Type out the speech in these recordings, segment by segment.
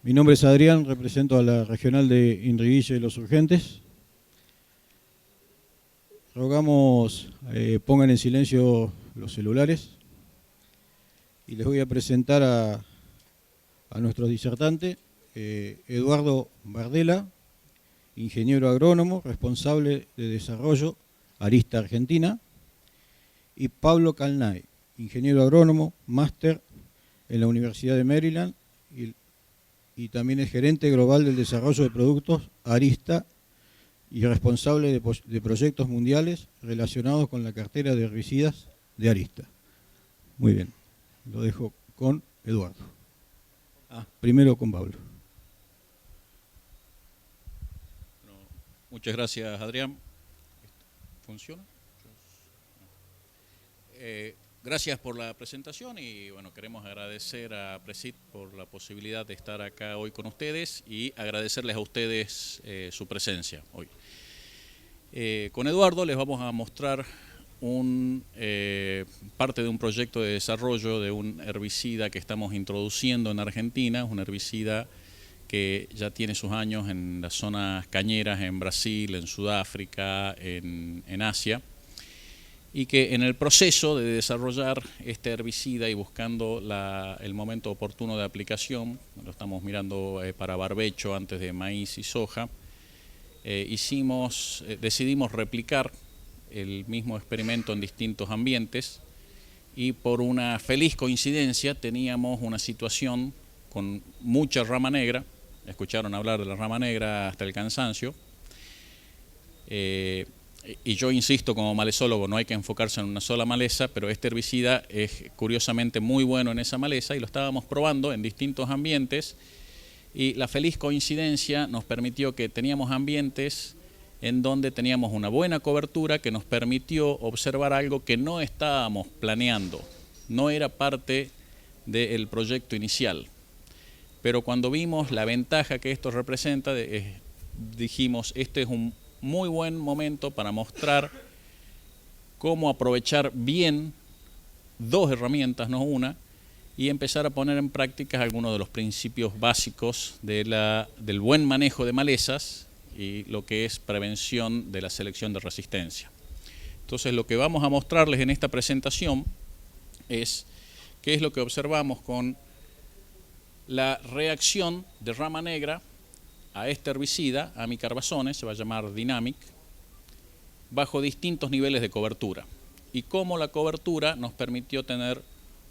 Mi nombre es Adrián, represento a la regional de Inriguille y Los Urgentes. Rogamos pongan en silencio los celulares y les voy a presentar a nuestro disertante, Eduardo Bardela, ingeniero agrónomo, responsable de desarrollo, Arista Argentina, y Pablo Calnay, ingeniero agrónomo, máster en la Universidad de Maryland y también es gerente global del desarrollo de productos Arista y responsable de proyectos mundiales relacionados con la cartera de herbicidas de Arista. Muy bien, lo dejo con Eduardo. Primero con Pablo. Bueno, muchas gracias, Adrián. ¿Funciona? Gracias por la presentación y bueno, queremos agradecer a Presid por la posibilidad de estar acá hoy con ustedes y agradecerles a ustedes su presencia hoy. Con Eduardo les vamos a mostrar parte de un proyecto de desarrollo de un herbicida que estamos introduciendo en Argentina, un herbicida que ya tiene sus años en las zonas cañeras, en Brasil, en Sudáfrica, en Asia, y que en el proceso de desarrollar este herbicida y buscando el momento oportuno de aplicación, lo estamos mirando para barbecho antes de maíz y soja, decidimos replicar el mismo experimento en distintos ambientes y por una feliz coincidencia teníamos una situación con mucha rama negra, escucharon hablar de la rama negra hasta el cansancio, y yo insisto como malezólogo, no hay que enfocarse en una sola maleza, pero este herbicida es curiosamente muy bueno en esa maleza y lo estábamos probando en distintos ambientes y la feliz coincidencia nos permitió que teníamos ambientes en donde teníamos una buena cobertura que nos permitió observar algo que no estábamos planeando, no era parte del proyecto inicial. Pero cuando vimos la ventaja que esto representa, dijimos, este es un muy buen momento para mostrar cómo aprovechar bien dos herramientas, no una, y empezar a poner en práctica algunos de los principios básicos del buen manejo de malezas y lo que es prevención de la selección de resistencia. Entonces lo que vamos a mostrarles en esta presentación es qué es lo que observamos con la reacción de rama negra a este herbicida, amicarbazone, se va a llamar Dynamic, bajo distintos niveles de cobertura. Y cómo la cobertura nos permitió tener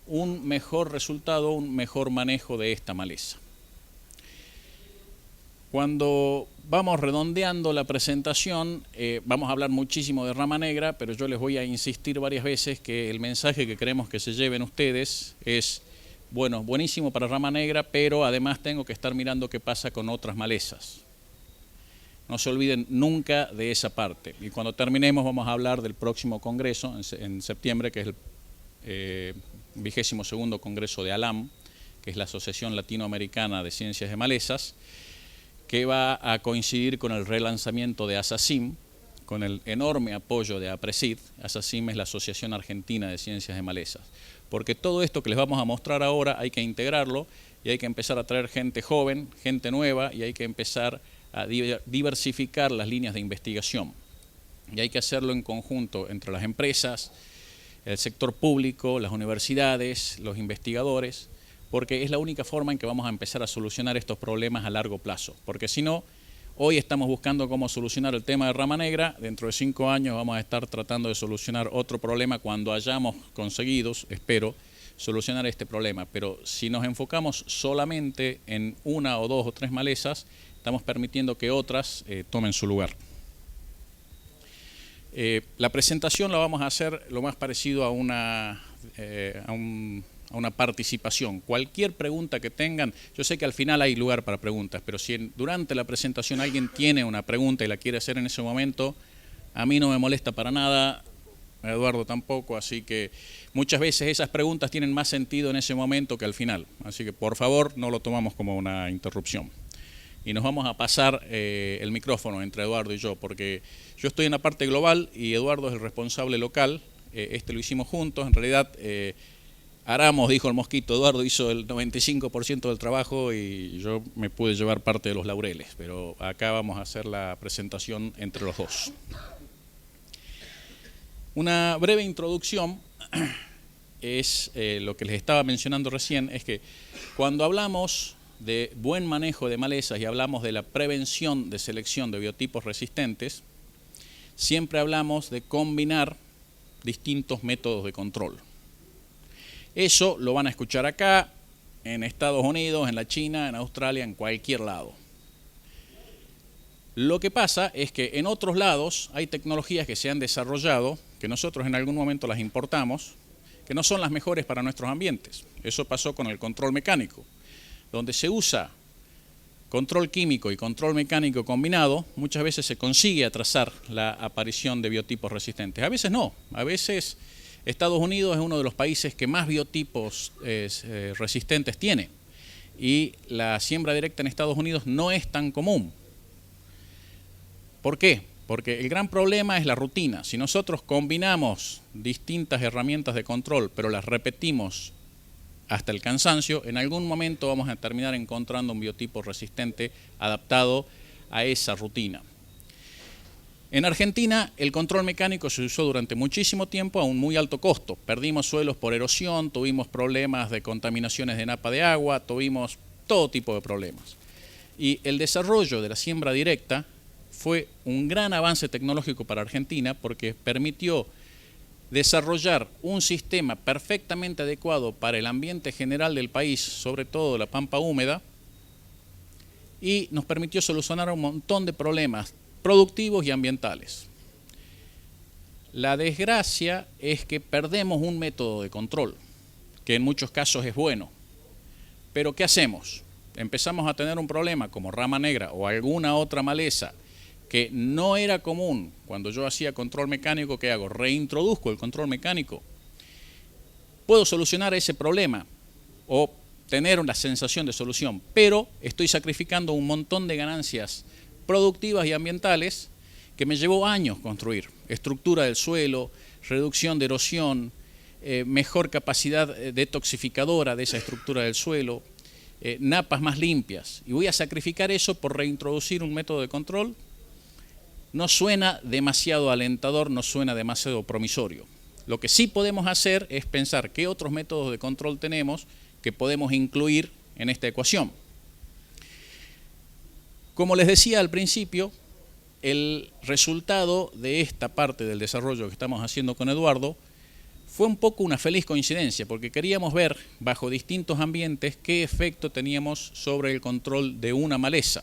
un mejor resultado, un mejor manejo de esta maleza. Cuando vamos redondeando la presentación, vamos a hablar muchísimo de rama negra, pero yo les voy a insistir varias veces que el mensaje que queremos que se lleven ustedes es, bueno, buenísimo para rama negra, pero además tengo que estar mirando qué pasa con otras malezas. No se olviden nunca de esa parte. Y cuando terminemos vamos a hablar del próximo congreso, en septiembre, que es el 22º Congreso de ALAM, que es la Asociación Latinoamericana de Ciencias de Malezas, que va a coincidir con el relanzamiento de ASACIM, con el enorme apoyo de APRESID. ASACIM es la Asociación Argentina de Ciencias de Malezas. Porque todo esto que les vamos a mostrar ahora hay que integrarlo y hay que empezar a traer gente joven, gente nueva y hay que empezar a diversificar las líneas de investigación. Y hay que hacerlo en conjunto entre las empresas, el sector público, las universidades, los investigadores, porque es la única forma en que vamos a empezar a solucionar estos problemas a largo plazo. Porque si no, hoy estamos buscando cómo solucionar el tema de rama negra, dentro de 5 años vamos a estar tratando de solucionar otro problema cuando hayamos conseguido, espero, solucionar este problema. Pero si nos enfocamos solamente en una o dos o tres malezas, estamos permitiendo que otras tomen su lugar. La presentación la vamos a hacer lo más parecido a una participación. Cualquier pregunta que tengan, yo sé que al final hay lugar para preguntas, pero si durante la presentación alguien tiene una pregunta y la quiere hacer en ese momento, a mí no me molesta para nada, a Eduardo tampoco, así que muchas veces esas preguntas tienen más sentido en ese momento que al final. Así que por favor no lo tomamos como una interrupción. Y nos vamos a pasar el micrófono entre Eduardo y yo, porque yo estoy en la parte global y Eduardo es el responsable local. Lo hicimos juntos, en realidad Aramos, dijo el mosquito, Eduardo hizo el 95% del trabajo y yo me pude llevar parte de los laureles, pero acá vamos a hacer la presentación entre los dos. Una breve introducción es lo que les estaba mencionando recién, es que cuando hablamos de buen manejo de malezas y hablamos de la prevención de selección de biotipos resistentes, siempre hablamos de combinar distintos métodos de control. Eso lo van a escuchar acá, en Estados Unidos, en la China, en Australia, en cualquier lado. Lo que pasa es que en otros lados hay tecnologías que se han desarrollado, que nosotros en algún momento las importamos, que no son las mejores para nuestros ambientes. Eso pasó con el control mecánico, donde se usa control químico y control mecánico combinado, muchas veces se consigue atrasar la aparición de biotipos resistentes. A veces no, a veces Estados Unidos es uno de los países que más biotipos resistentes tiene y la siembra directa en Estados Unidos no es tan común. ¿Por qué? Porque el gran problema es la rutina. Si nosotros combinamos distintas herramientas de control, pero las repetimos hasta el cansancio, en algún momento vamos a terminar encontrando un biotipo resistente adaptado a esa rutina. En Argentina, el control mecánico se usó durante muchísimo tiempo a un muy alto costo. Perdimos suelos por erosión, tuvimos problemas de contaminaciones de napa de agua, tuvimos todo tipo de problemas. Y el desarrollo de la siembra directa fue un gran avance tecnológico para Argentina porque permitió desarrollar un sistema perfectamente adecuado para el ambiente general del país, sobre todo la pampa húmeda, y nos permitió solucionar un montón de problemas productivos y ambientales. La desgracia es que perdemos un método de control, que en muchos casos es bueno. Pero ¿qué hacemos? Empezamos a tener un problema como rama negra o alguna otra maleza que no era común cuando yo hacía control mecánico. ¿Qué hago? Reintroduzco el control mecánico. Puedo solucionar ese problema o tener una sensación de solución, pero estoy sacrificando un montón de ganancias productivas y ambientales que me llevó años construir. Estructura del suelo, reducción de erosión, mejor capacidad detoxificadora de esa estructura del suelo, napas más limpias. Y voy a sacrificar eso por reintroducir un método de control. No suena demasiado alentador, no suena demasiado promisorio. Lo que sí podemos hacer es pensar qué otros métodos de control tenemos que podemos incluir en esta ecuación. Como les decía al principio, el resultado de esta parte del desarrollo que estamos haciendo con Eduardo fue un poco una feliz coincidencia, porque queríamos ver bajo distintos ambientes qué efecto teníamos sobre el control de una maleza.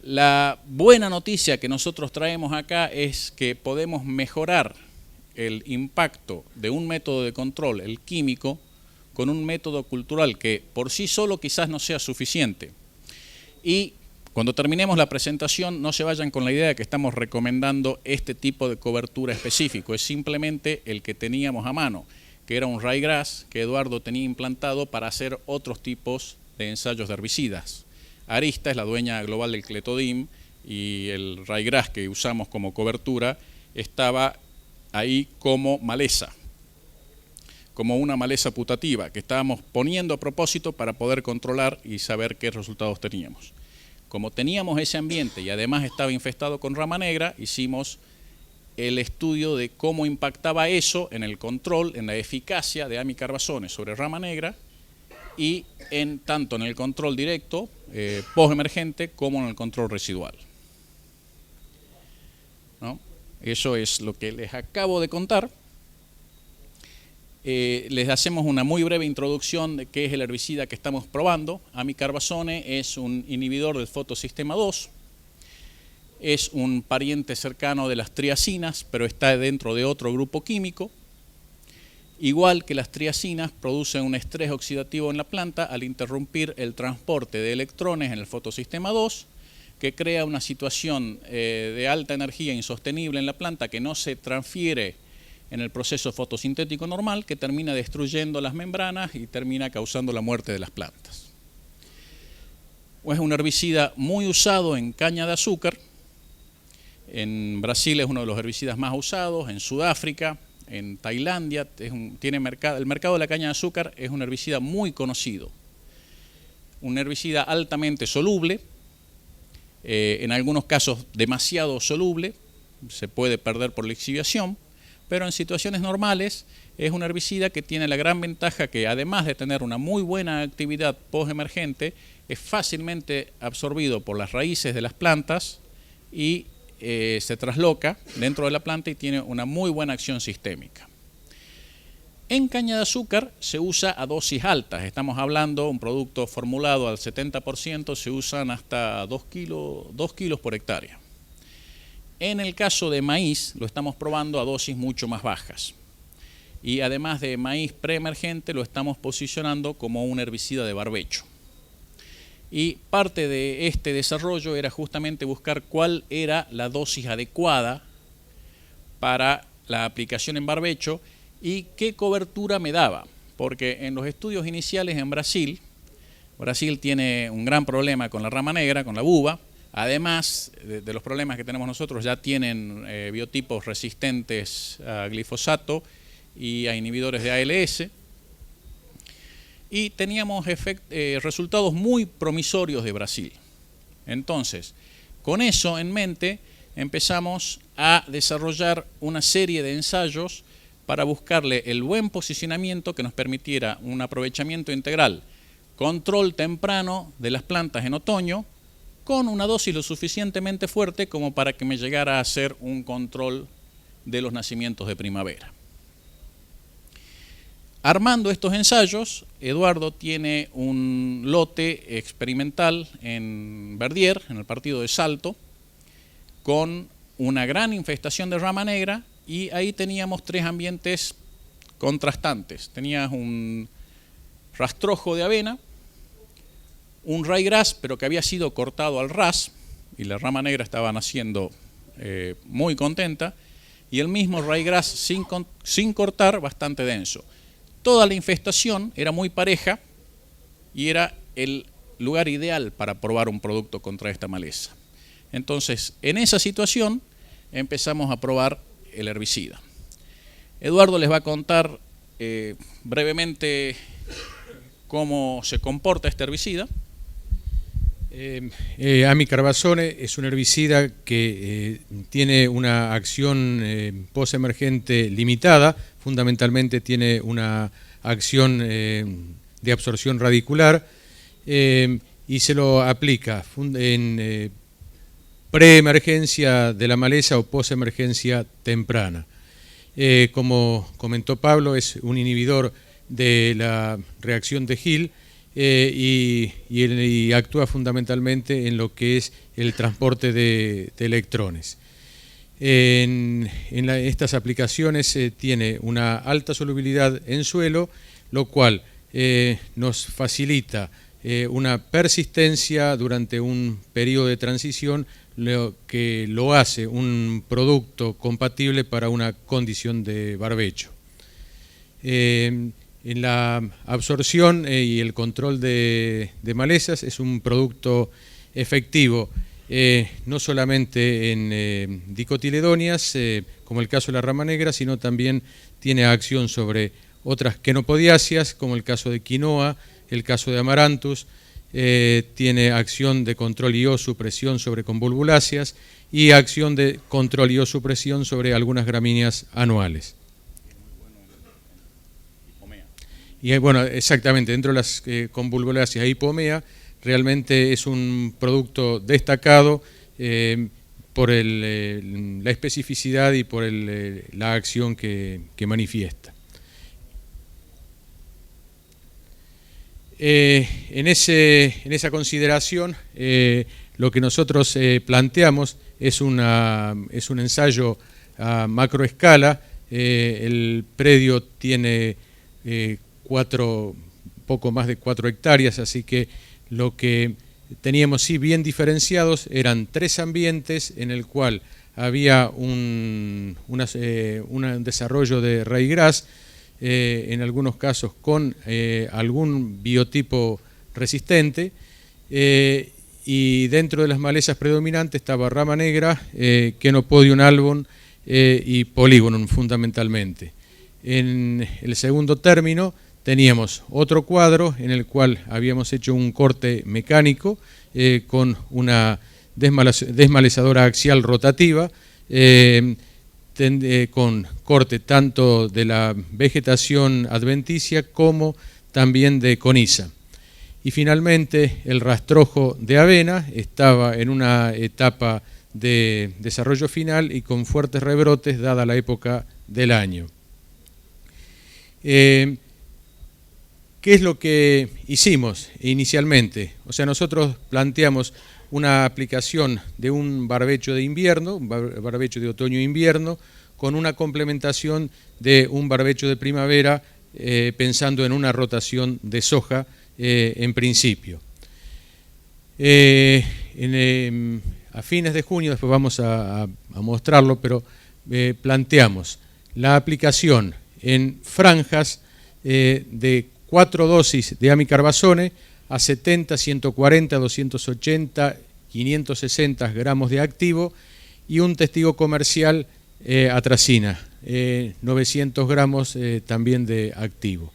La buena noticia que nosotros traemos acá es que podemos mejorar el impacto de un método de control, el químico, con un método cultural que por sí solo quizás no sea suficiente. Y cuando terminemos la presentación no se vayan con la idea de que estamos recomendando este tipo de cobertura específico, es simplemente el que teníamos a mano, que era un ryegrass que Eduardo tenía implantado para hacer otros tipos de ensayos de herbicidas. Arista es la dueña global del cletodim y el ryegrass que usamos como cobertura estaba ahí como maleza, como una maleza putativa que estábamos poniendo a propósito para poder controlar y saber qué resultados teníamos. Como teníamos ese ambiente y además estaba infestado con rama negra, hicimos el estudio de cómo impactaba eso en el control, en la eficacia de amikarbazones sobre rama negra y tanto en el control directo, postemergente, como en el control residual. ¿No? Eso es lo que les acabo de contar. Les hacemos una muy breve introducción de qué es el herbicida que estamos probando. Amikarbazone es un inhibidor del fotosistema 2. Es un pariente cercano de las triacinas, pero está dentro de otro grupo químico. Igual que las triacinas, producen un estrés oxidativo en la planta al interrumpir el transporte de electrones en el fotosistema 2, que crea una situación de alta energía insostenible en la planta que no se transfiere en el proceso fotosintético normal, que termina destruyendo las membranas y termina causando la muerte de las plantas. Es un herbicida muy usado en caña de azúcar. En Brasil es uno de los herbicidas más usados, en Sudáfrica, en Tailandia, el mercado de la caña de azúcar es un herbicida muy conocido. Un herbicida altamente soluble, en algunos casos demasiado soluble, se puede perder por lixiviación, pero en situaciones normales es un herbicida que tiene la gran ventaja que, además de tener una muy buena actividad postemergente, es fácilmente absorbido por las raíces de las plantas y se trasloca dentro de la planta y tiene una muy buena acción sistémica. En caña de azúcar se usa a dosis altas, estamos hablando de un producto formulado al 70%, se usan hasta 2 kilos por hectárea. En el caso de maíz lo estamos probando a dosis mucho más bajas. Y además de maíz preemergente lo estamos posicionando como un herbicida de barbecho. Y parte de este desarrollo era justamente buscar cuál era la dosis adecuada para la aplicación en barbecho y qué cobertura me daba. Porque en los estudios iniciales en Brasil tiene un gran problema con la rama negra, con la buba. Además de los problemas que tenemos nosotros, ya tienen biotipos resistentes a glifosato y a inhibidores de ALS. Y teníamos resultados muy promisorios de Brasil. Entonces, con eso en mente, empezamos a desarrollar una serie de ensayos para buscarle el buen posicionamiento que nos permitiera un aprovechamiento integral, control temprano de las plantas en otoño, con una dosis lo suficientemente fuerte como para que me llegara a hacer un control de los nacimientos de primavera. Armando estos ensayos, Eduardo tiene un lote experimental en Verdier, en el partido de Salto, con una gran infestación de rama negra, y ahí teníamos 3 ambientes contrastantes. Tenías un rastrojo de avena, un ryegrass, pero que había sido cortado al ras, y la rama negra estaba naciendo muy contenta, y el mismo ryegrass sin cortar, bastante denso. Toda la infestación era muy pareja y era el lugar ideal para probar un producto contra esta maleza. Entonces, en esa situación empezamos a probar el herbicida. Eduardo les va a contar brevemente cómo se comporta este herbicida. Amicarbazone es un herbicida que tiene una acción postemergente limitada, fundamentalmente tiene una acción de absorción radicular y se lo aplica en preemergencia de la maleza o postemergencia temprana. Como comentó Pablo, es un inhibidor de la reacción de Hill y actúa fundamentalmente en lo que es el transporte de electrones. Estas aplicaciones tiene una alta solubilidad en suelo, lo cual nos facilita una persistencia durante un periodo de transición, lo que lo hace un producto compatible para una condición de barbecho. En la absorción y el control de malezas es un producto efectivo, no solamente en dicotiledonias, como el caso de la rama negra, sino también tiene acción sobre otras quenopodiáceas, como el caso de quinoa, el caso de amaranthus, tiene acción de control y o supresión sobre convolvuláceas y acción de control y o supresión sobre algunas gramíneas anuales. Y bueno, exactamente, dentro de las convolvuláceas e hipomea, realmente es un producto destacado por la especificidad y por la acción que manifiesta. En esa consideración, lo que nosotros planteamos es un ensayo a macroescala. El predio tiene poco más de 4 hectáreas, así que lo que teníamos sí bien diferenciados eran 3 ambientes en el cual había un desarrollo de ryegrass, en algunos casos con algún biotipo resistente, y dentro de las malezas predominantes estaba rama negra, Chenopodium album y Polygonum fundamentalmente. En el segundo término teníamos otro cuadro en el cual habíamos hecho un corte mecánico con una desmalezadora axial rotativa, con corte tanto de la vegetación adventicia como también de coniza. Y finalmente el rastrojo de avena estaba en una etapa de desarrollo final y con fuertes rebrotes dada la época del año. ¿Qué es lo que hicimos inicialmente? O sea, nosotros planteamos una aplicación de un barbecho de invierno, un barbecho de otoño-invierno, con una complementación de un barbecho de primavera, pensando en una rotación de soja en principio. A fines de junio, después vamos a mostrarlo, pero planteamos la aplicación en franjas de 4 dosis de amicarbazone a 70, 140, 280, 560 gramos de activo y un testigo comercial atracina, 900 gramos también de activo.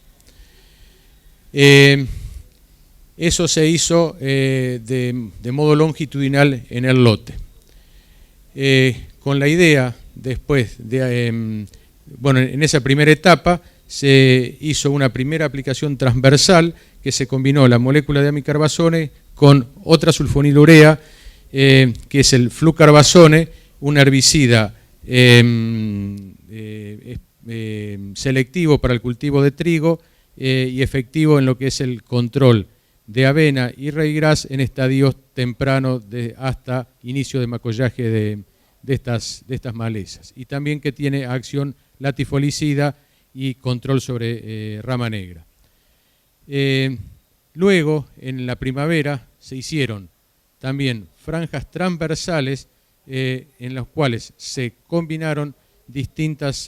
Eso se hizo de modo longitudinal en el lote. Con la idea, después de, bueno, en esa primera etapa se hizo una primera aplicación transversal que se combinó la molécula de amicarbazone con otra sulfonilurea, que es el flucarbazone, un herbicida selectivo para el cultivo de trigo y efectivo en lo que es el control de avena y ryegrass en estadios tempranos hasta inicio de macollaje de estas malezas. Y también que tiene acción latifolicida y control sobre rama negra. Luego, en la primavera, se hicieron también franjas transversales en las cuales se combinaron distintas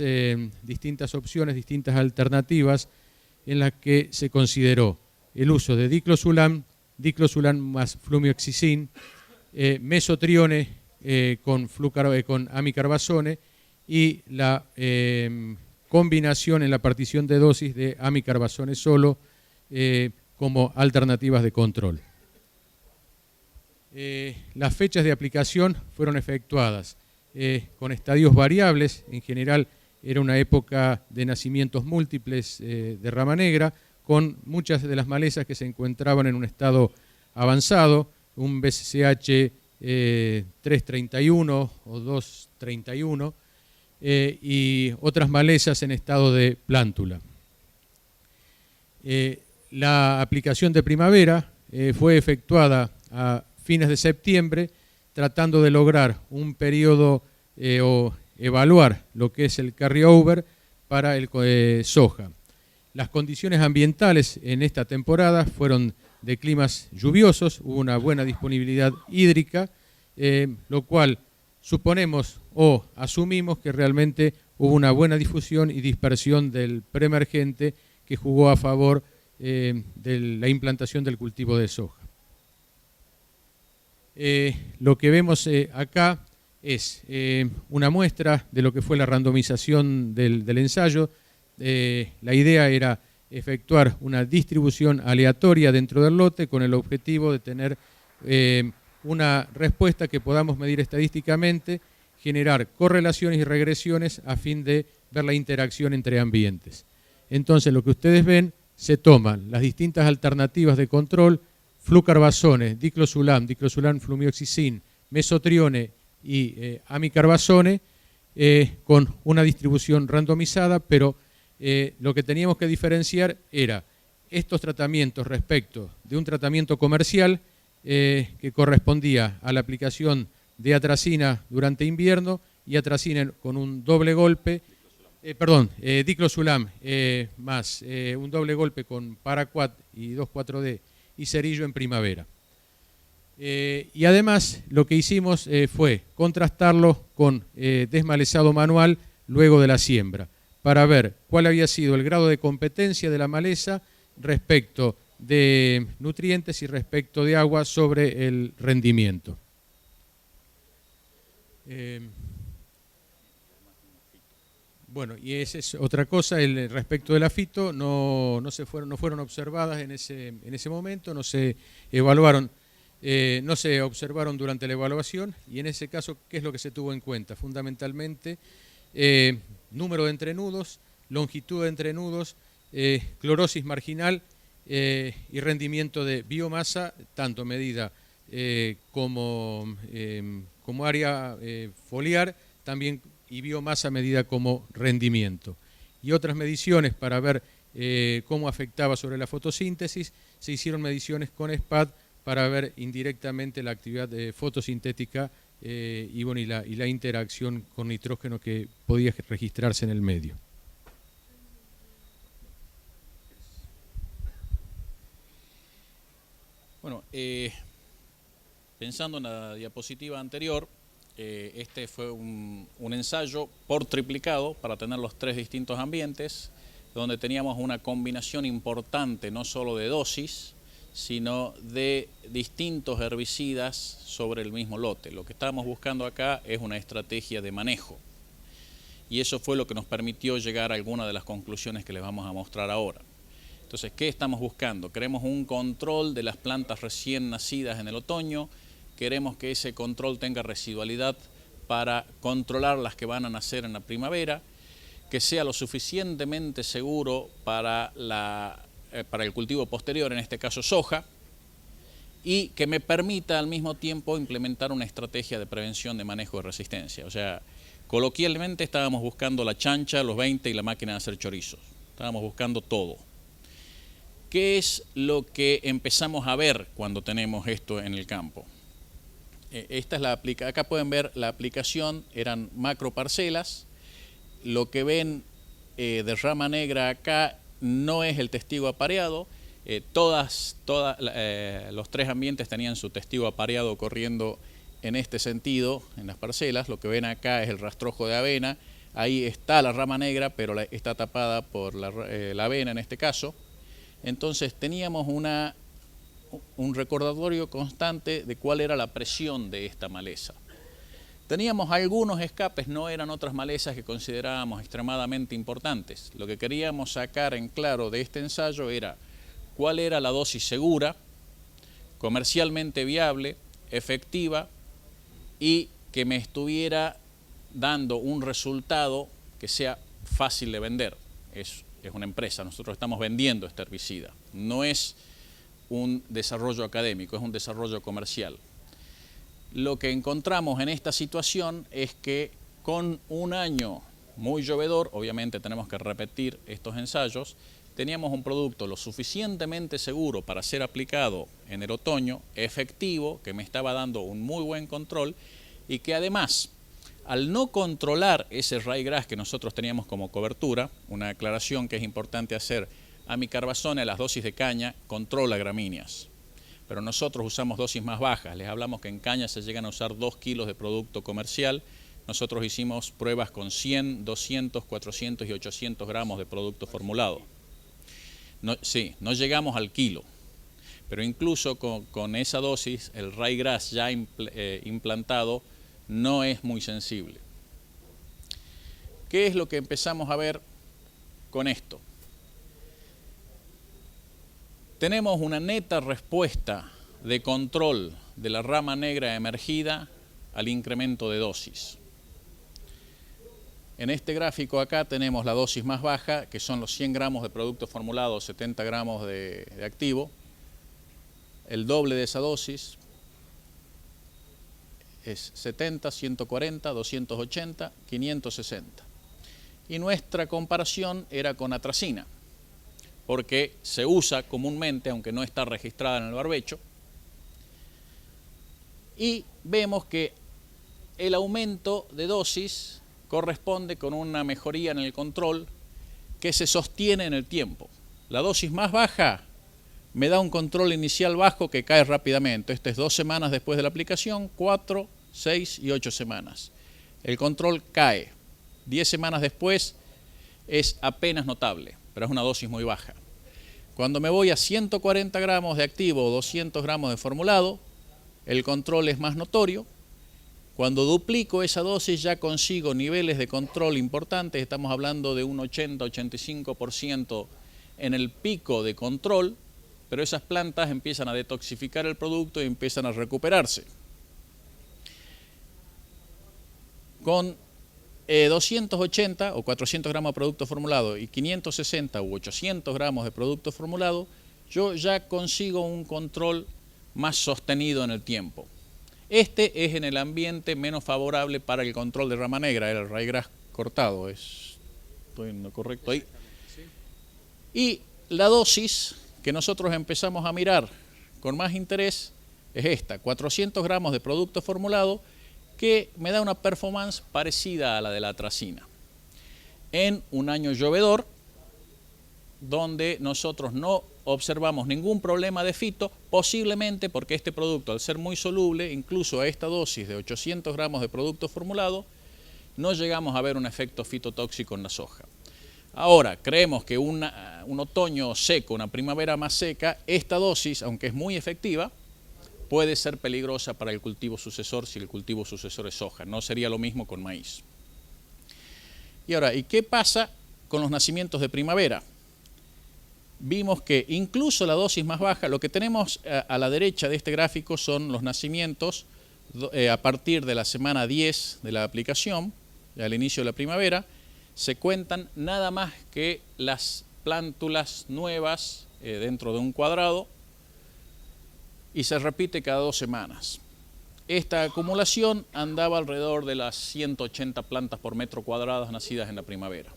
opciones, distintas alternativas en las que se consideró el uso de diclosulam más flumioxicin, mesotrione con amicarbazone y la combinación en la partición de dosis de amicarbazone solo como alternativas de control. Las fechas de aplicación fueron efectuadas con estadios variables. En general era una época de nacimientos múltiples de rama negra, con muchas de las malezas que se encontraban en un estado avanzado, un BCCH 331 o 231, y otras malezas en estado de plántula. La aplicación de primavera fue efectuada a fines de septiembre, tratando de lograr un periodo o evaluar lo que es el carryover para el soja. Las condiciones ambientales en esta temporada fueron de climas lluviosos, hubo una buena disponibilidad hídrica, lo cual suponemos o asumimos que realmente hubo una buena difusión y dispersión del preemergente que jugó a favor de la implantación del cultivo de soja. Lo que vemos acá es una muestra de lo que fue la randomización del ensayo. La idea era efectuar una distribución aleatoria dentro del lote con el objetivo de tener una respuesta que podamos medir estadísticamente, generar correlaciones y regresiones a fin de ver la interacción entre ambientes. Entonces, lo que ustedes ven, se toman las distintas alternativas de control, flucarbazone, diclosulam flumioxicin, mesotrione y amicarbazone, con una distribución randomizada, pero lo que teníamos que diferenciar era estos tratamientos respecto de un tratamiento comercial que correspondía a la aplicación de atracina durante invierno y atracina con un doble golpe, diclosulam más un doble golpe con paraquat y 2,4-D y cerillo en primavera. Y además lo que hicimos fue contrastarlo con desmalezado manual luego de la siembra, para ver cuál había sido el grado de competencia de la maleza respecto de nutrientes y respecto de agua sobre el rendimiento. Bueno, y esa es otra cosa, respecto de la fito, no fueron observadas en ese momento, no se evaluaron, no se observaron durante la evaluación, y en ese caso, ¿qué es lo que se tuvo en cuenta? Fundamentalmente, número de entrenudos, longitud de entrenudos, clorosis marginal y rendimiento de biomasa, tanto medida como área foliar, también y biomasa medida como rendimiento. Y otras mediciones para ver cómo afectaba sobre la fotosíntesis, se hicieron mediciones con SPAD para ver indirectamente la actividad fotosintética y la interacción con nitrógeno que podía registrarse en el medio. Bueno, pensando en la diapositiva anterior, este fue un ensayo por triplicado para tener los 3 distintos ambientes, donde teníamos una combinación importante no solo de dosis, sino de distintos herbicidas sobre el mismo lote. Lo que estábamos buscando acá es una estrategia de manejo, y eso fue lo que nos permitió llegar a algunas de las conclusiones que les vamos a mostrar ahora. Entonces, ¿qué estamos buscando? Queremos un control de las plantas recién nacidas en el otoño. Queremos que ese control tenga residualidad para controlar las que van a nacer en la primavera, que sea lo suficientemente seguro para el cultivo posterior, en este caso soja, y que me permita al mismo tiempo implementar una estrategia de prevención de manejo de resistencia. O sea, coloquialmente estábamos buscando la chancha, los 20 y la máquina de hacer chorizos. Estábamos buscando todo. ¿Qué es lo que empezamos a ver cuando tenemos esto en el campo? Esta es acá pueden ver la aplicación, eran macro parcelas. Lo que ven de rama negra acá no es el testigo apareado. Los 3 ambientes tenían su testigo apareado corriendo en este sentido, en las parcelas. Lo que ven acá es el rastrojo de avena. Ahí está la rama negra, pero está tapada por la avena en este caso. Entonces teníamos un recordatorio constante de cuál era la presión de esta maleza. Teníamos algunos escapes, no eran otras malezas que considerábamos extremadamente importantes. Lo que queríamos sacar en claro de este ensayo era cuál era la dosis segura, comercialmente viable, efectiva y que me estuviera dando un resultado que sea fácil de vender. Es una empresa, nosotros estamos vendiendo este herbicida. No es un desarrollo académico, es un desarrollo comercial. Lo que encontramos en esta situación es que con un año muy llovedor, obviamente tenemos que repetir estos ensayos, teníamos un producto lo suficientemente seguro para ser aplicado en el otoño, efectivo, que me estaba dando un muy buen control y que además, al no controlar ese ryegrass que nosotros teníamos como cobertura, una aclaración que es importante hacer, amicarbazona, las dosis de caña, controla gramíneas. Pero nosotros usamos dosis más bajas. Les hablamos que en caña se llegan a usar 2 kilos de producto comercial. Nosotros hicimos pruebas con 100, 200, 400 y 800 gramos de producto formulado. No llegamos al kilo. Pero incluso con esa dosis, el ryegrass ya implantado no es muy sensible. ¿Qué es lo que empezamos a ver con esto? Tenemos una neta respuesta de control de la rama negra emergida al incremento de dosis. En este gráfico acá tenemos la dosis más baja, que son los 100 gramos de producto formulado, 70 gramos de activo. El doble de esa dosis es 70, 140, 280, 560. Y nuestra comparación era con atracina, porque se usa comúnmente, aunque no está registrada en el barbecho, y vemos que el aumento de dosis corresponde con una mejoría en el control que se sostiene en el tiempo. La dosis más baja me da un control inicial bajo que cae rápidamente. Esto es 2 semanas después de la aplicación, 4, 6 y 8 semanas. El control cae. 10 semanas después es apenas notable, pero es una dosis muy baja. Cuando me voy a 140 gramos de activo o 200 gramos de formulado, el control es más notorio Cuando duplico esa dosis ya consigo niveles de control importantes, estamos hablando de un 80-85% en el pico de control, pero esas plantas empiezan a detoxificar el producto y empiezan a recuperarse. Con 280 o 400 gramos de producto formulado y 560 u 800 gramos de producto formulado, yo ya consigo un control más sostenido en el tiempo. Este es en el ambiente menos favorable para el control de rama negra, el ryegrass cortado. ¿Estoy en lo correcto ahí? Y la dosis que nosotros empezamos a mirar con más interés es esta, 400 gramos de producto formulado, que me da una performance parecida a la de la atracina. En un año llovedor, donde nosotros no observamos ningún problema de fito, posiblemente porque este producto, al ser muy soluble, incluso a esta dosis de 800 gramos de producto formulado, no llegamos a ver un efecto fitotóxico en la soja. Ahora, creemos que un otoño seco, una primavera más seca, esta dosis, aunque es muy efectiva, puede ser peligrosa para el cultivo sucesor si el cultivo sucesor es soja. No sería lo mismo con maíz. Y ahora, ¿y qué pasa con los nacimientos de primavera? Vimos que incluso la dosis más baja, lo que tenemos a la derecha de este gráfico son los nacimientos a partir de la semana 10 de la aplicación, al inicio de la primavera, se cuentan nada más que las plántulas nuevas dentro de un cuadrado y se repite cada 2 semanas. Esta acumulación andaba alrededor de las 180 plantas por metro cuadrado nacidas en la primavera.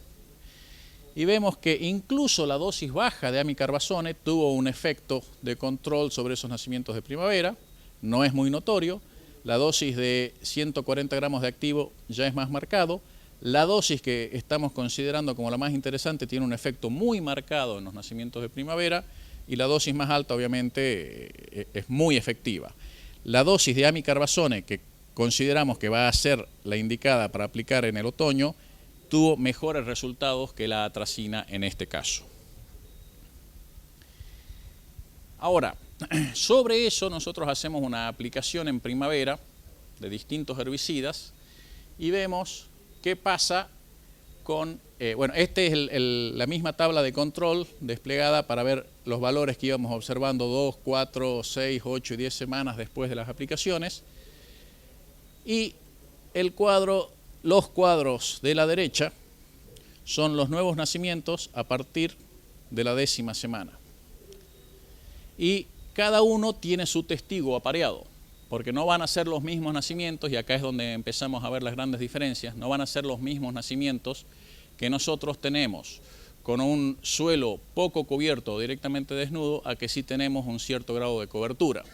Y vemos que incluso la dosis baja de amicarbazone tuvo un efecto de control sobre esos nacimientos de primavera, no es muy notorio, la dosis de 140 gramos de activo ya es más marcado, la dosis que estamos considerando como la más interesante tiene un efecto muy marcado en los nacimientos de primavera y la dosis más alta obviamente es muy efectiva. La dosis de amicarbazone que consideramos que va a ser la indicada para aplicar en el otoño tuvo mejores resultados que la atracina en este caso. Ahora, sobre eso nosotros hacemos una aplicación en primavera de distintos herbicidas y vemos qué pasa con, bueno, esta es la misma tabla de control desplegada para ver los valores que íbamos observando 2, 4, 6, 8 y 10 semanas después de las aplicaciones. Y los cuadros de la derecha son los nuevos nacimientos a partir de la 10ª semana. Y cada uno tiene su testigo apareado, porque no van a ser los mismos nacimientos, y acá es donde empezamos a ver las grandes diferencias, no van a ser los mismos nacimientos que nosotros tenemos con un suelo poco cubierto o directamente desnudo, a que sí tenemos un cierto grado de cobertura.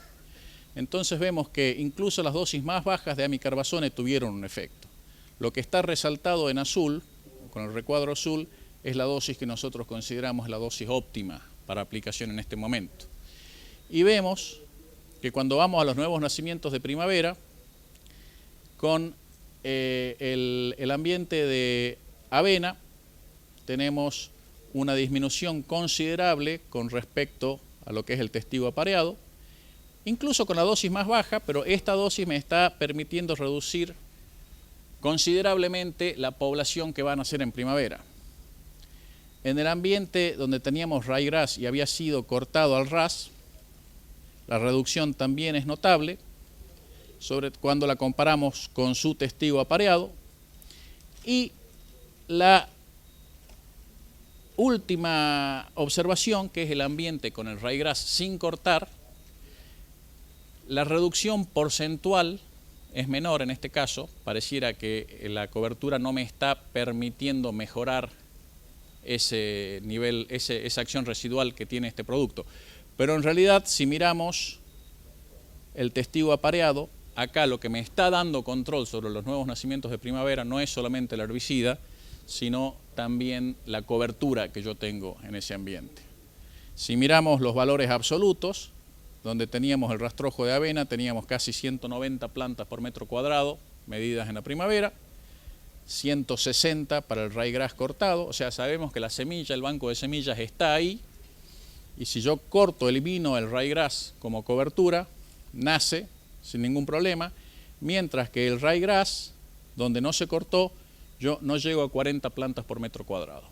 Entonces vemos que incluso las dosis más bajas de amicarbazone tuvieron un efecto. Lo que está resaltado en azul, con el recuadro azul, es la dosis que nosotros consideramos la dosis óptima para aplicación en este momento. Y vemos que cuando vamos a los nuevos nacimientos de primavera, con el ambiente de avena, tenemos una disminución considerable con respecto a lo que es el testigo apareado, incluso con la dosis más baja, pero esta dosis me está permitiendo reducir considerablemente la población que van a nacer en primavera. En el ambiente donde teníamos ryegrass y había sido cortado al ras, la reducción también es notable, sobre cuando la comparamos con su testigo apareado. Y la última observación, que es el ambiente con el ryegrass sin cortar, la reducción porcentual es menor en este caso. Pareciera que la cobertura no me está permitiendo mejorar ese nivel, esa acción residual que tiene este producto. Pero en realidad, si miramos el testigo apareado, acá lo que me está dando control sobre los nuevos nacimientos de primavera no es solamente el herbicida, sino también la cobertura que yo tengo en ese ambiente. Si miramos los valores absolutos, donde teníamos el rastrojo de avena, teníamos casi 190 plantas por metro cuadrado medidas en la primavera, 160 para el ryegrass cortado, o sea, sabemos que la semilla, el banco de semillas está ahí, y si yo corto, elimino el ryegrass como cobertura, nace sin ningún problema, mientras que el ryegrass, donde no se cortó, yo no llego a 40 plantas por metro cuadrado.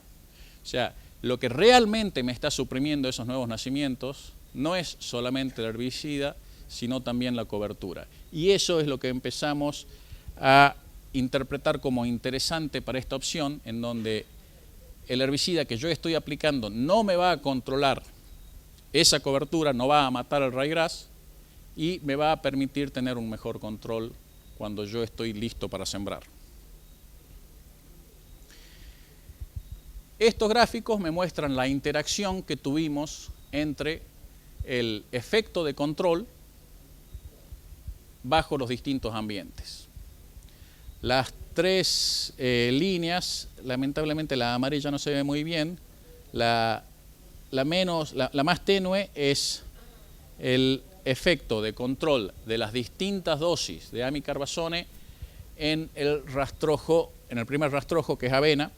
O sea, lo que realmente me está suprimiendo esos nuevos nacimientos no es solamente el herbicida, sino también la cobertura. Y eso es lo que empezamos a interpretar como interesante para esta opción, en donde el herbicida que yo estoy aplicando no me va a controlar esa cobertura, no va a matar el ryegrass y me va a permitir tener un mejor control cuando yo estoy listo para sembrar. Estos gráficos me muestran la interacción que tuvimos entre el efecto de control bajo los distintos ambientes. Las tres líneas, lamentablemente la amarilla no se ve muy bien, la más tenue es el efecto de control de las distintas dosis de amicarbazone en el rastrojo, en el primer rastrojo, que es avena.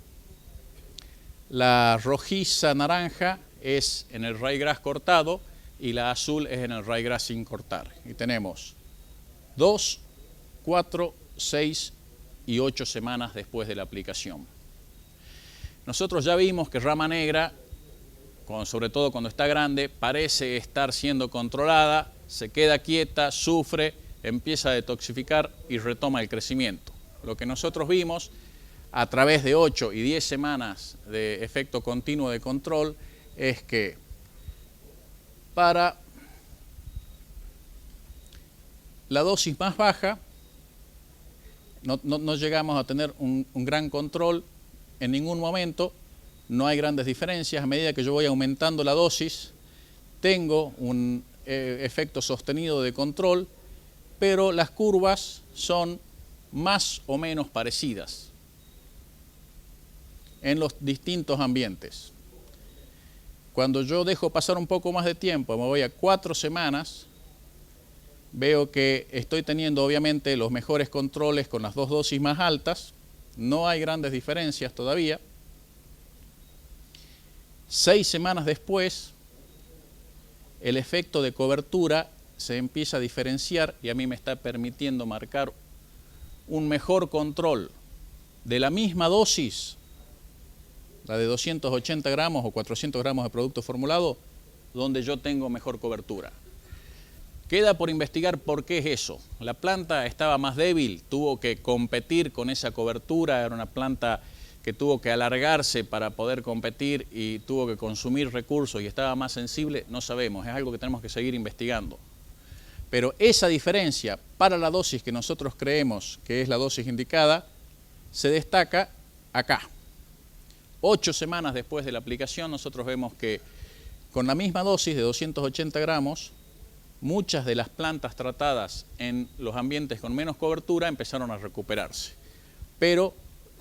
La rojiza naranja es en el ryegrass cortado y la azul es en el ryegrass sin cortar. Y tenemos 2, 4, 6 y 8 semanas después de la aplicación. Nosotros ya vimos que rama negra, sobre todo cuando está grande, parece estar siendo controlada, se queda quieta, sufre, empieza a detoxificar y retoma el crecimiento. Lo que nosotros vimos a través de 8 y 10 semanas de efecto continuo de control es que para la dosis más baja no llegamos a tener un gran control en ningún momento, no hay grandes diferencias. A medida que yo voy aumentando la dosis, tengo un efecto sostenido de control, pero las curvas son más o menos parecidas en los distintos ambientes. Cuando yo dejo pasar un poco más de tiempo, me voy a 4 semanas, veo que estoy teniendo obviamente los mejores controles con las dos dosis más altas, no hay grandes diferencias todavía. 6 semanas después, el efecto de cobertura se empieza a diferenciar y a mí me está permitiendo marcar un mejor control de la misma dosis, la de 280 gramos o 400 gramos de producto formulado, donde yo tengo mejor cobertura. Queda por investigar por qué es eso. La planta estaba más débil, tuvo que competir con esa cobertura, era una planta que tuvo que alargarse para poder competir y tuvo que consumir recursos y estaba más sensible, no sabemos, es algo que tenemos que seguir investigando. Pero esa diferencia para la dosis que nosotros creemos que es la dosis indicada, se destaca acá. 8 semanas después de la aplicación, nosotros vemos que con la misma dosis de 280 gramos, muchas de las plantas tratadas en los ambientes con menos cobertura empezaron a recuperarse. Pero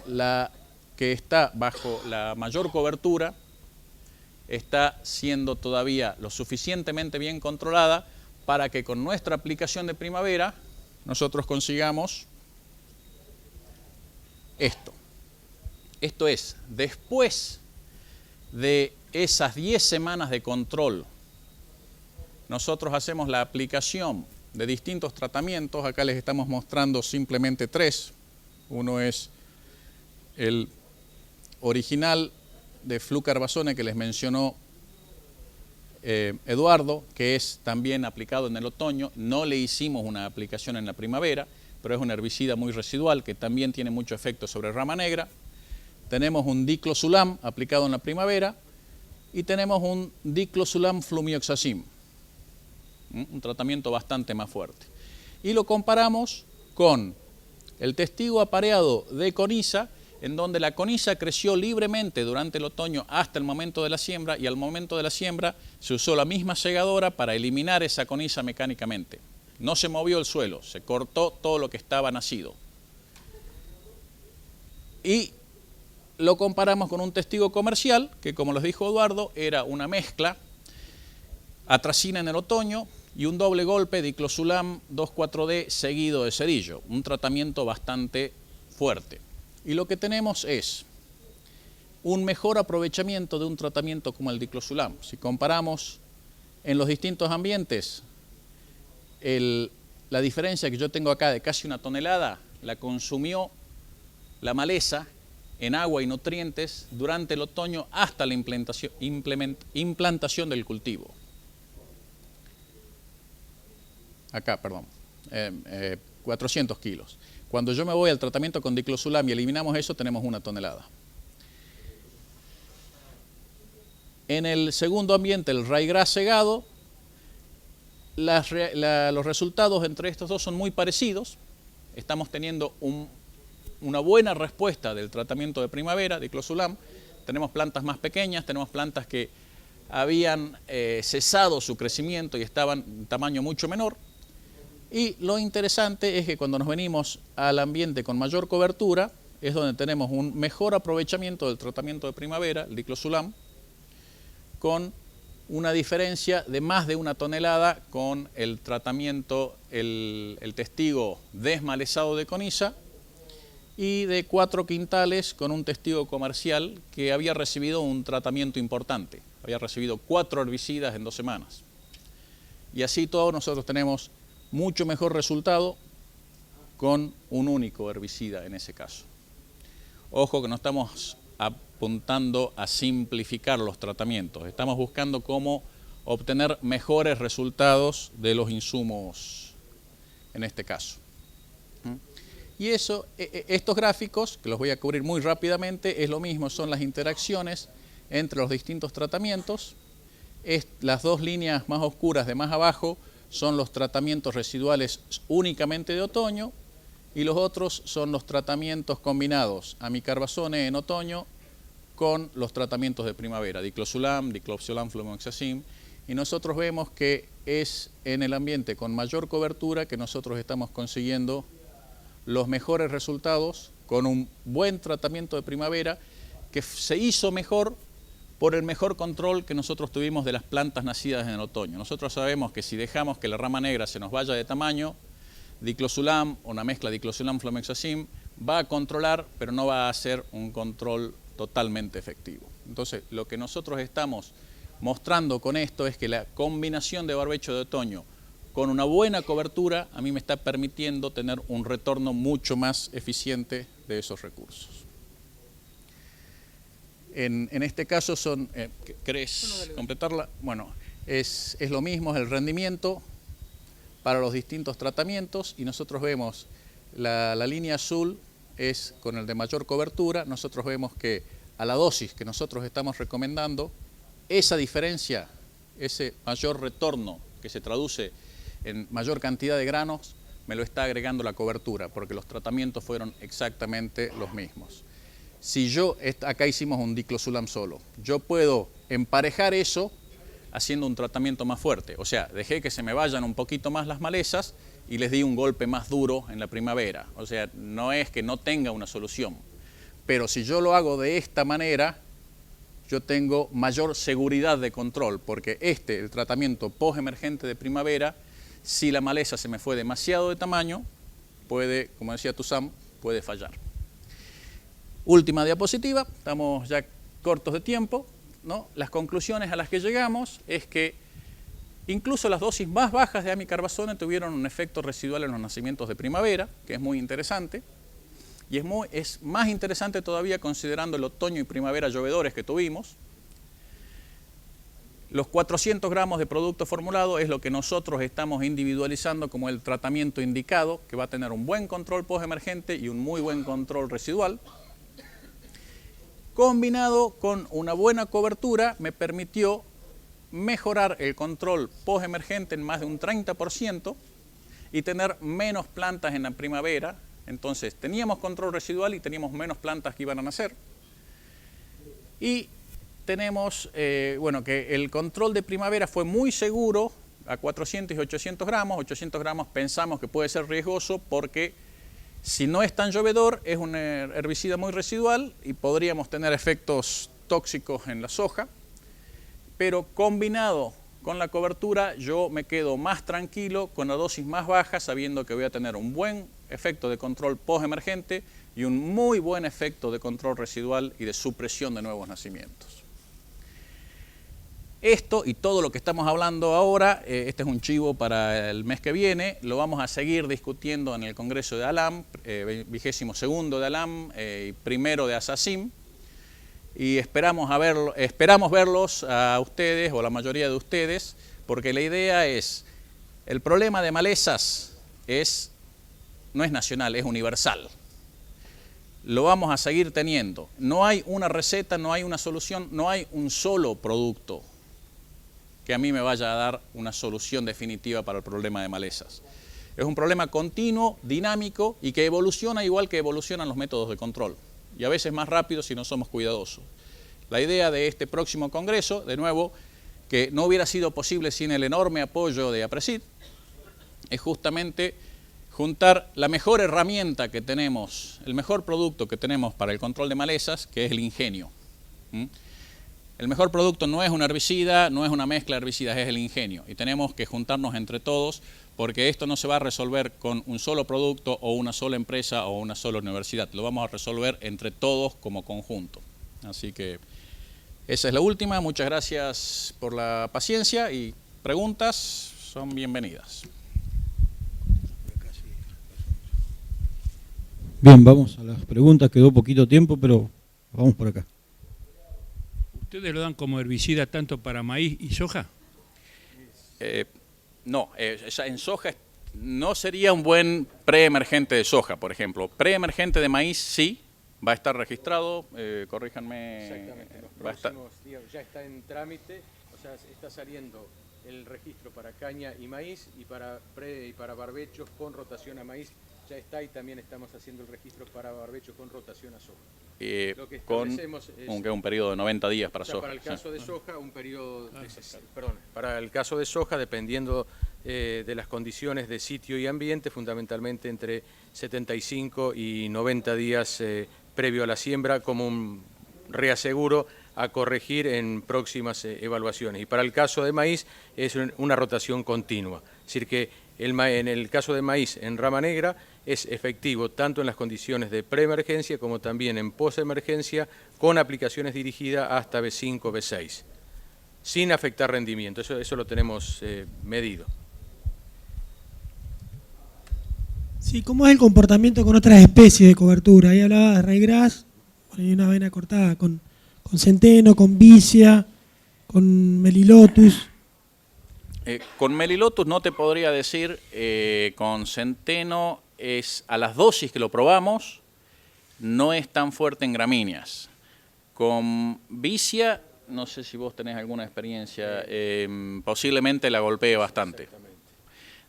la que está bajo la mayor cobertura está siendo todavía lo suficientemente bien controlada para que con nuestra aplicación de primavera nosotros consigamos esto. Esto es, después de esas 10 semanas de control, nosotros hacemos la aplicación de distintos tratamientos. Acá les estamos mostrando simplemente 3. Uno es el original de flucarbazone que les mencionó Eduardo, que es también aplicado en el otoño. No le hicimos una aplicación en la primavera, pero es un herbicida muy residual que también tiene mucho efecto sobre rama negra. Tenemos un diclosulam aplicado en la primavera y tenemos un diclosulam flumioxazim, un tratamiento bastante más fuerte. Y lo comparamos con el testigo apareado de coniza, en donde la coniza creció libremente durante el otoño hasta el momento de la siembra, y al momento de la siembra se usó la misma segadora para eliminar esa coniza mecánicamente. No se movió el suelo, se cortó todo lo que estaba nacido. Y lo comparamos con un testigo comercial, que como les dijo Eduardo, era una mezcla, atracina en el otoño y un doble golpe diclosulam 2,4-D seguido de cerillo, un tratamiento bastante fuerte. Y lo que tenemos es un mejor aprovechamiento de un tratamiento como el diclosulam. Si comparamos en los distintos ambientes, el la diferencia que yo tengo acá de casi 1 tonelada la consumió la maleza en agua y nutrientes durante el otoño hasta la implantación del cultivo. Acá, perdón, 400 kilos. Cuando yo me voy al tratamiento con diclosulam y eliminamos eso, tenemos 1 tonelada. En el segundo ambiente, el ryegrass segado, los resultados entre estos dos son muy parecidos. Estamos teniendo una buena respuesta del tratamiento de primavera, diclosulam. Tenemos plantas más pequeñas, tenemos plantas que habían cesado su crecimiento y estaban en tamaño mucho menor. Y lo interesante es que cuando nos venimos al ambiente con mayor cobertura, es donde tenemos un mejor aprovechamiento del tratamiento de primavera, el diclosulam, con una diferencia de más de 1 tonelada con el tratamiento, el testigo desmalezado de Conisa, y de 4 quintales con un testigo comercial que había recibido un tratamiento importante. Había recibido 4 herbicidas en 2 semanas. Y así todos nosotros tenemos mucho mejor resultado con un único herbicida en ese caso. Ojo que no estamos apuntando a simplificar los tratamientos, estamos buscando cómo obtener mejores resultados de los insumos en este caso. Y eso, estos gráficos, que los voy a cubrir muy rápidamente, es lo mismo, son las interacciones entre los distintos tratamientos. Las 2 líneas más oscuras de más abajo son los tratamientos residuales únicamente de otoño y los otros son los tratamientos combinados, amicarbazone en otoño con los tratamientos de primavera, diclosulam, dicloxolam, flumoxacin, y nosotros vemos que es en el ambiente con mayor cobertura que nosotros estamos consiguiendo los mejores resultados con un buen tratamiento de primavera que se hizo mejor por el mejor control que nosotros tuvimos de las plantas nacidas en el otoño. Nosotros sabemos que si dejamos que la rama negra se nos vaya de tamaño, diclosulam o una mezcla diclosulam-flumoxacin va a controlar, pero no va a hacer un control totalmente efectivo. Entonces, lo que nosotros estamos mostrando con esto es que la combinación de barbecho de otoño con una buena cobertura a mí me está permitiendo tener un retorno mucho más eficiente de esos recursos. En este caso son, ¿querés completarla? Bueno, es lo mismo, es el rendimiento para los distintos tratamientos y nosotros vemos la línea azul es con el de mayor cobertura. Nosotros vemos que a la dosis que nosotros estamos recomendando, esa diferencia, ese mayor retorno que se traduce en mayor cantidad de granos, me lo está agregando la cobertura, porque los tratamientos fueron exactamente los mismos. Si yo, acá hicimos un diclosulam solo, yo puedo emparejar eso haciendo un tratamiento más fuerte. O sea, dejé que se me vayan un poquito más las malezas y les di un golpe más duro en la primavera. O sea, no es que no tenga una solución. Pero si yo lo hago de esta manera, yo tengo mayor seguridad de control, porque el tratamiento post-emergente de primavera, si la maleza se me fue demasiado de tamaño, puede, como decía Tusam, puede fallar. Última diapositiva, estamos ya cortos de tiempo, ¿no? Las conclusiones a las que llegamos es que incluso las dosis más bajas de amicarbazone tuvieron un efecto residual en los nacimientos de primavera, que es muy interesante, y es más interesante todavía considerando el otoño y primavera llovedores que tuvimos. Los 400 gramos de producto formulado es lo que nosotros estamos individualizando como el tratamiento indicado, que va a tener un buen control post-emergente y un muy buen control residual. Combinado con una buena cobertura, me permitió mejorar el control post-emergente en más de un 30% y tener menos plantas en la primavera. Entonces, teníamos control residual y teníamos menos plantas que iban a nacer. Y tenemos, que el control de primavera fue muy seguro a 400 y 800 gramos. 800 gramos pensamos que puede ser riesgoso porque si no es tan llovedor, es un herbicida muy residual y podríamos tener efectos tóxicos en la soja. Pero combinado con la cobertura, yo me quedo más tranquilo con la dosis más baja, sabiendo que voy a tener un buen efecto de control post-emergente y un muy buen efecto de control residual y de supresión de nuevos nacimientos. Esto y todo lo que estamos hablando ahora, este es un chivo para el mes que viene, lo vamos a seguir discutiendo en el Congreso de ALAM, 22º de ALAM y primero de ASACIM, y esperamos verlos a ustedes o a la mayoría de ustedes, porque la idea es, el problema de malezas no es nacional, es universal. Lo vamos a seguir teniendo. No hay una receta, no hay una solución, no hay un solo producto que a mí me vaya a dar una solución definitiva para el problema de malezas. Es un problema continuo, dinámico y que evoluciona igual que evolucionan los métodos de control. Y a veces más rápido si no somos cuidadosos. La idea de este próximo congreso, de nuevo, que no hubiera sido posible sin el enorme apoyo de APRESID, es justamente juntar la mejor herramienta que tenemos, el mejor producto que tenemos para el control de malezas, que es el ingenio. El mejor producto no es un herbicida, no es una mezcla de herbicidas, es el ingenio. Y tenemos que juntarnos entre todos porque esto no se va a resolver con un solo producto o una sola empresa o una sola universidad. Lo vamos a resolver entre todos como conjunto. Así que esa es la última. Muchas gracias por la paciencia y preguntas son bienvenidas. Bien, vamos a las preguntas. Quedó poquito tiempo, pero vamos por acá. ¿Ustedes lo dan como herbicida tanto para maíz y soja? No, en soja no sería un buen preemergente de soja, por ejemplo. Preemergente de maíz sí, va a estar registrado, corríjanme. Exactamente, los va a estar, próximos días ya está en trámite, o sea, está saliendo el registro para caña y maíz y para barbechos con rotación a maíz. Ya está y también estamos haciendo el registro para barbechos con rotación a soja. Lo que establecemos es un periodo de 90 días para soja. Para el caso de soja, un periodo para el caso de soja, dependiendo de las condiciones de sitio y ambiente, fundamentalmente entre 75 y 90 días previo a la siembra, como un reaseguro a corregir en próximas evaluaciones. Y para el caso de maíz es una rotación continua. Es decir, que en el caso de maíz en rama negra es efectivo tanto en las condiciones de preemergencia como también en posemergencia con aplicaciones dirigidas hasta B5, B6, sin afectar rendimiento. Eso lo tenemos medido. Sí, ¿cómo es el comportamiento con otras especies de cobertura? Ahí hablaba de ryegrass, hay una avena cortada con centeno, con vicia, con melilotus. Con melilotus no te podría decir, con centeno a las dosis que lo probamos no es tan fuerte en gramíneas. Con vicia, no sé si vos tenés alguna experiencia, posiblemente la golpee bastante.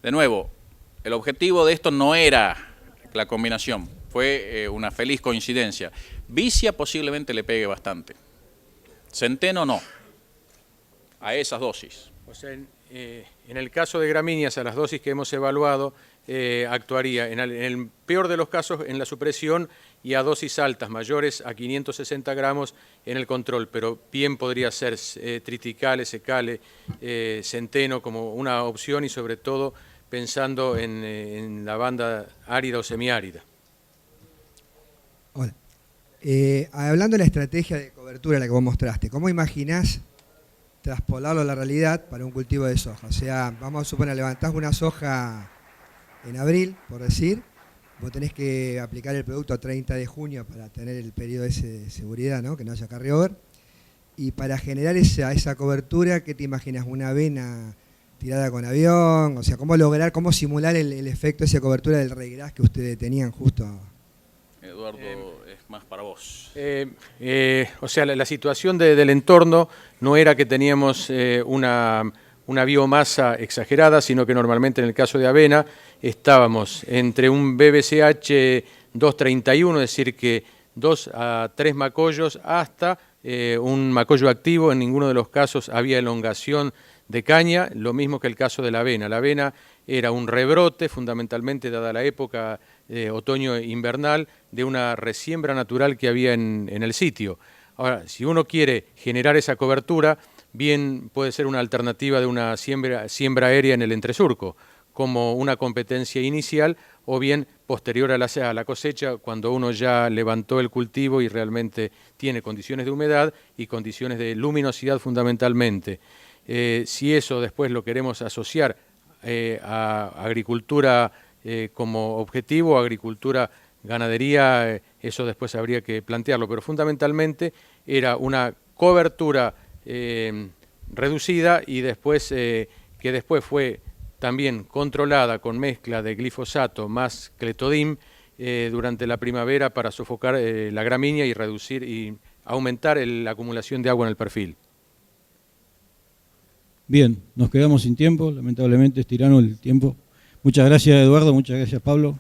De nuevo, el objetivo de esto no era la combinación, fue una feliz coincidencia. Vicia posiblemente le pegue bastante. Centeno no, a esas dosis. O sea, en el caso de gramíneas, a las dosis que hemos evaluado, actuaría en el peor de los casos en la supresión y a dosis altas, mayores a 560 gramos en el control, pero bien podría ser triticale, secale, centeno como una opción y sobre todo pensando en la banda árida o semiárida. Hola. Hablando de la estrategia de cobertura la que vos mostraste, ¿cómo imaginás traspolarlo a la realidad para un cultivo de soja? O sea, vamos a suponer, levantás una soja en abril, por decir, vos tenés que aplicar el producto a 30 de junio para tener el periodo ese de seguridad, ¿no? Que no haya carryover. Y para generar esa cobertura, ¿qué te imaginas? ¿Una avena tirada con avión? O sea, ¿cómo simular el efecto de esa cobertura del ryegrass que ustedes tenían justo? Eduardo, es más para vos. O sea, la situación del entorno no era que teníamos una biomasa exagerada, sino que normalmente en el caso de avena estábamos entre un BBCH 231, es decir, que 2 a 3 macollos, hasta un macollo activo. En ninguno de los casos había elongación de caña, lo mismo que el caso de la avena. La avena era un rebrote, fundamentalmente dada la época otoño-invernal, de una resiembra natural que había en el sitio. Ahora, si uno quiere generar esa cobertura, bien puede ser una alternativa de una siembra aérea en el entresurco, como una competencia inicial, o bien posterior a la cosecha, cuando uno ya levantó el cultivo y realmente tiene condiciones de humedad y condiciones de luminosidad fundamentalmente. Si eso después lo queremos asociar a agricultura como objetivo, agricultura, ganadería, eso después habría que plantearlo, pero fundamentalmente era una cobertura reducida y después que después fue también controlada con mezcla de glifosato más cletodim durante la primavera para sofocar la gramínea y reducir y aumentar la acumulación de agua en el perfil. Bien, nos quedamos sin tiempo, lamentablemente estiraron el tiempo. Muchas gracias, Eduardo, muchas gracias, Pablo.